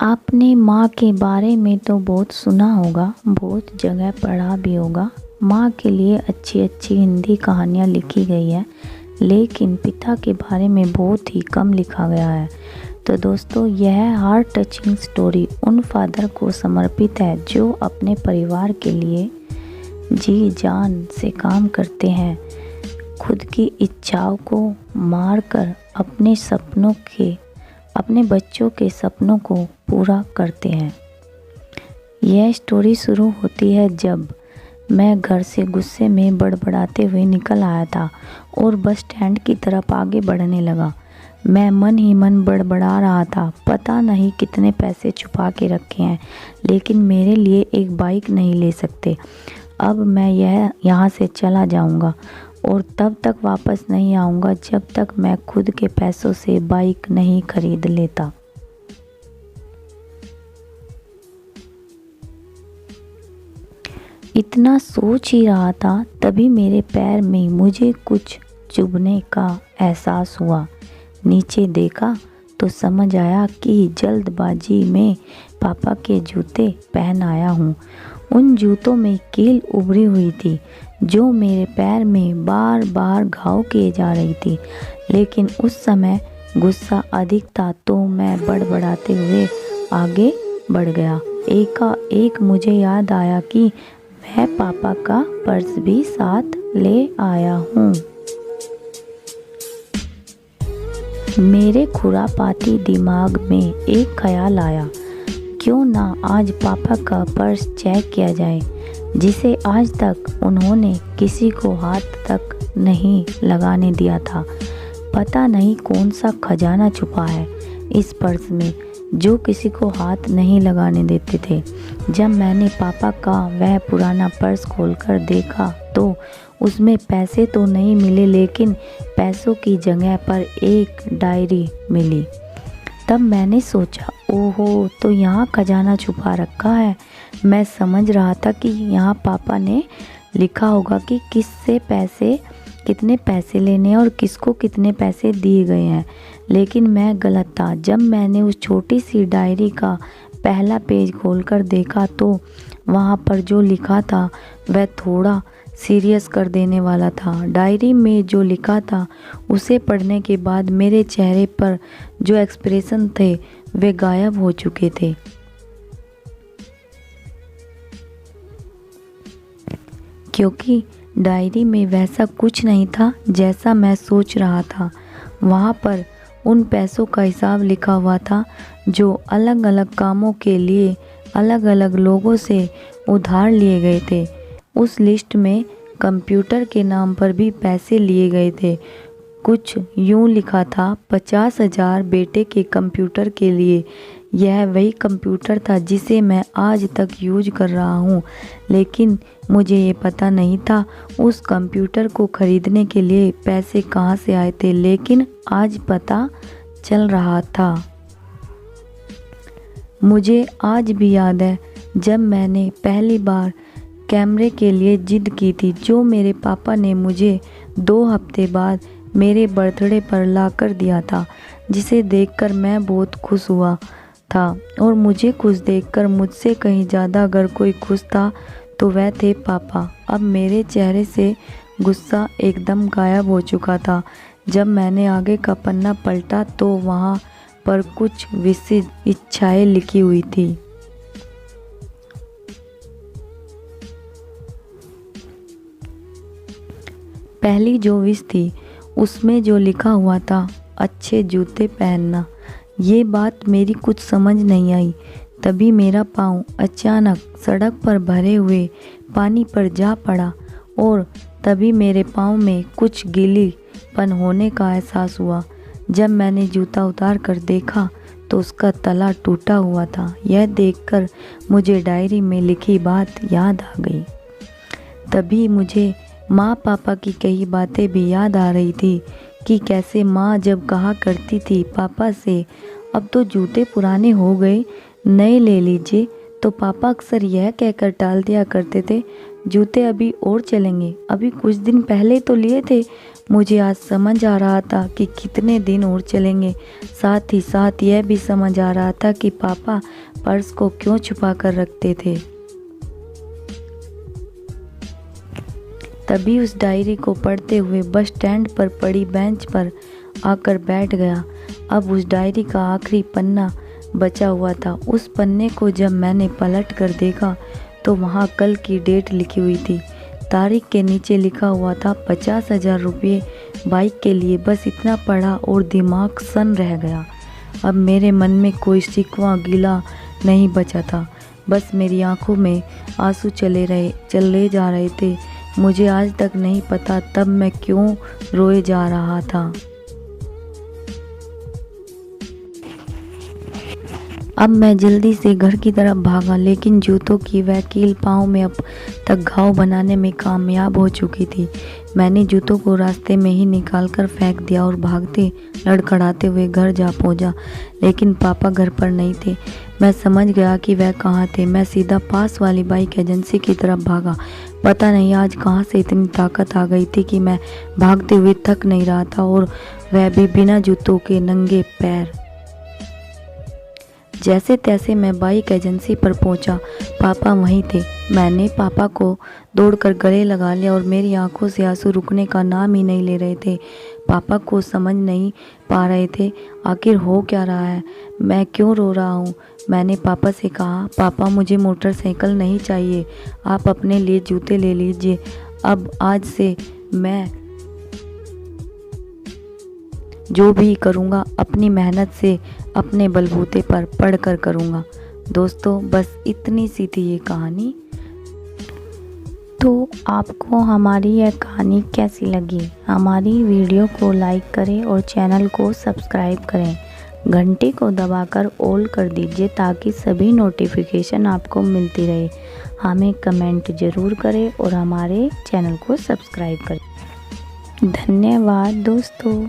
आपने माँ के बारे में तो बहुत सुना होगा, बहुत जगह पढ़ा भी होगा। माँ के लिए अच्छी अच्छी हिंदी कहानियाँ लिखी गई है, लेकिन पिता के बारे में बहुत ही कम लिखा गया है। तो दोस्तों, यह हार्ट टचिंग स्टोरी उन फादर को समर्पित है जो अपने परिवार के लिए जी जान से काम करते हैं, खुद की इच्छाओं को मारकर अपने बच्चों के सपनों को पूरा करते हैं। यह स्टोरी शुरू होती है जब मैं घर से गुस्से में बड़बड़ाते हुए निकल आया था और बस स्टैंड की तरफ आगे बढ़ने लगा। मैं मन ही मन बड़बड़ा रहा था, पता नहीं कितने पैसे छुपा के रखे हैं, लेकिन मेरे लिए एक बाइक नहीं ले सकते। अब मैं यहाँ से चला जाऊँगा और तब तक वापस नहीं आऊँगा जब तक मैं खुद के पैसों से बाइक नहीं खरीद लेता। इतना सोच ही रहा था, तभी मेरे पैर में मुझे कुछ चुभने का एहसास हुआ। नीचे देखा तो समझ आया कि जल्दबाजी में पापा के जूते पहन आया हूँ। उन जूतों में कील उभरी हुई थी जो मेरे पैर में बार बार घाव किए जा रही थी, लेकिन उस समय गुस्सा अधिक था तो मैं बड़बड़ाते हुए आगे बढ़ गया। एकाएक मुझे याद आया कि मैं पापा का पर्स भी साथ ले आया हूँ। मेरे खुरापाती दिमाग में एक ख्याल आया, क्यों ना आज पापा का पर्स चेक किया जाए, जिसे आज तक उन्होंने किसी को हाथ तक नहीं लगाने दिया था। पता नहीं कौन सा खजाना छुपा है इस पर्स में जो किसी को हाथ नहीं लगाने देते थे। जब मैंने पापा का वह पुराना पर्स खोलकर देखा तो उसमें पैसे तो नहीं मिले, लेकिन पैसों की जगह पर एक डायरी मिली। तब मैंने सोचा, ओहो, तो यहाँ खजाना छुपा रखा है। मैं समझ रहा था कि यहाँ पापा ने लिखा होगा कि कितने पैसे लेने और किसको कितने पैसे दिए गए हैं, लेकिन मैं गलत था। जब मैंने उस छोटी सी डायरी का पहला पेज खोलकर देखा तो वहाँ पर जो लिखा था वह थोड़ा सीरियस कर देने वाला था। डायरी में जो लिखा था उसे पढ़ने के बाद मेरे चेहरे पर जो एक्सप्रेशन थे वे गायब हो चुके थे। क्योंकि डायरी में वैसा कुछ नहीं था जैसा मैं सोच रहा था। वहाँ पर उन पैसों का हिसाब लिखा हुआ था जो अलग अलग कामों के लिए अलग अलग लोगों से उधार लिए गए थे। उस लिस्ट में कंप्यूटर के नाम पर भी पैसे लिए गए थे। कुछ यूँ लिखा था, 50,000 बेटे के कंप्यूटर के लिए। यह वही कंप्यूटर था जिसे मैं आज तक यूज कर रहा हूँ, लेकिन मुझे ये पता नहीं था उस कंप्यूटर को खरीदने के लिए पैसे कहाँ से आए थे, लेकिन आज पता चल रहा था। मुझे आज भी याद है जब मैंने पहली बार कैमरे के लिए जिद की थी, जो मेरे पापा ने मुझे 2 हफ्ते बाद मेरे बर्थडे पर ला कर दिया था, जिसे देखकर मैं बहुत खुश हुआ था। और मुझे खुश देखकर मुझसे कहीं ज़्यादा अगर कोई खुश था तो वह थे पापा। अब मेरे चेहरे से गुस्सा एकदम गायब हो चुका था। जब मैंने आगे का पन्ना पलटा तो वहाँ पर कुछ विशिष्ट इच्छाएं लिखी हुई थी। पहली जो विश थी उसमें जो लिखा हुआ था, अच्छे जूते पहनना। ये बात मेरी कुछ समझ नहीं आई। तभी मेरा पाँव अचानक सड़क पर भरे हुए पानी पर जा पड़ा और तभी मेरे पाँव में कुछ गीलीपन होने का एहसास हुआ। जब मैंने जूता उतार कर देखा तो उसका तला टूटा हुआ था। यह देखकर मुझे डायरी में लिखी बात याद आ गई। तभी मुझे माँ पापा की कई बातें भी याद आ रही थी कि कैसे माँ जब कहा करती थी पापा से, अब तो जूते पुराने हो गए, नए ले लीजिए, तो पापा अक्सर यह कहकर टाल दिया करते थे, जूते अभी और चलेंगे, अभी कुछ दिन पहले तो लिए थे, मुझे आज समझ आ रहा था कि कितने दिन और चलेंगे। साथ ही साथ यह भी समझ आ रहा था कि पापा पर्स को क्यों छुपा कर रखते थे। तभी उस डायरी को पढ़ते हुए बस स्टैंड पर पड़ी बेंच पर आकर बैठ गया। अब उस डायरी का आखिरी पन्ना बचा हुआ था। उस पन्ने को जब मैंने पलट कर देखा तो वहाँ कल की डेट लिखी हुई थी। तारीख के नीचे लिखा हुआ था 50,000 रुपये बाइक के लिए। बस इतना पढ़ा और दिमाग सन रह गया। अब मेरे मन में कोई शिकवा गिला नहीं बचा था। बस मेरी आंखों में आंसू चले जा रहे थे। मुझे आज तक नहीं पता तब मैं क्यों रोए जा रहा था। अब मैं जल्दी से घर की तरफ भागा, लेकिन जूतों की वह कील पाँव में अब तक घाव बनाने में कामयाब हो चुकी थी। मैंने जूतों को रास्ते में ही निकालकर फेंक दिया और भागते लड़खड़ाते हुए घर जा पहुंचा, लेकिन पापा घर पर नहीं थे। मैं समझ गया कि वह कहाँ थे। मैं सीधा पास वाली बाइक एजेंसी की तरफ भागा। पता नहीं आज कहाँ से इतनी ताकत आ गई थी कि मैं भागते हुए थक नहीं रहा था, और वह भी बिना जूतों के नंगे पैर। जैसे तैसे मैं बाइक एजेंसी पर पहुंचा। पापा वहीं थे। मैंने पापा को दौड़कर गले लगा लिया और मेरी आंखों से आंसू रुकने का नाम ही नहीं ले रहे थे। पापा को समझ नहीं पा रहे थे आखिर हो क्या रहा है, मैं क्यों रो रहा हूँ। मैंने पापा से कहा, पापा मुझे मोटरसाइकिल नहीं चाहिए, आप अपने लिए जूते ले लीजिए। अब आज से मैं जो भी करूँगा अपनी मेहनत से अपने बलबूते पर पढ़कर करूँगा। दोस्तों बस इतनी सी थी ये कहानी। तो आपको हमारी यह कहानी कैसी लगी? हमारी वीडियो को लाइक करें और चैनल को सब्सक्राइब करें। घंटी को दबाकर ऑल कर दीजिए ताकि सभी नोटिफिकेशन आपको मिलती रहे। हमें कमेंट ज़रूर करें और हमारे चैनल को सब्सक्राइब करें। धन्यवाद दोस्तों।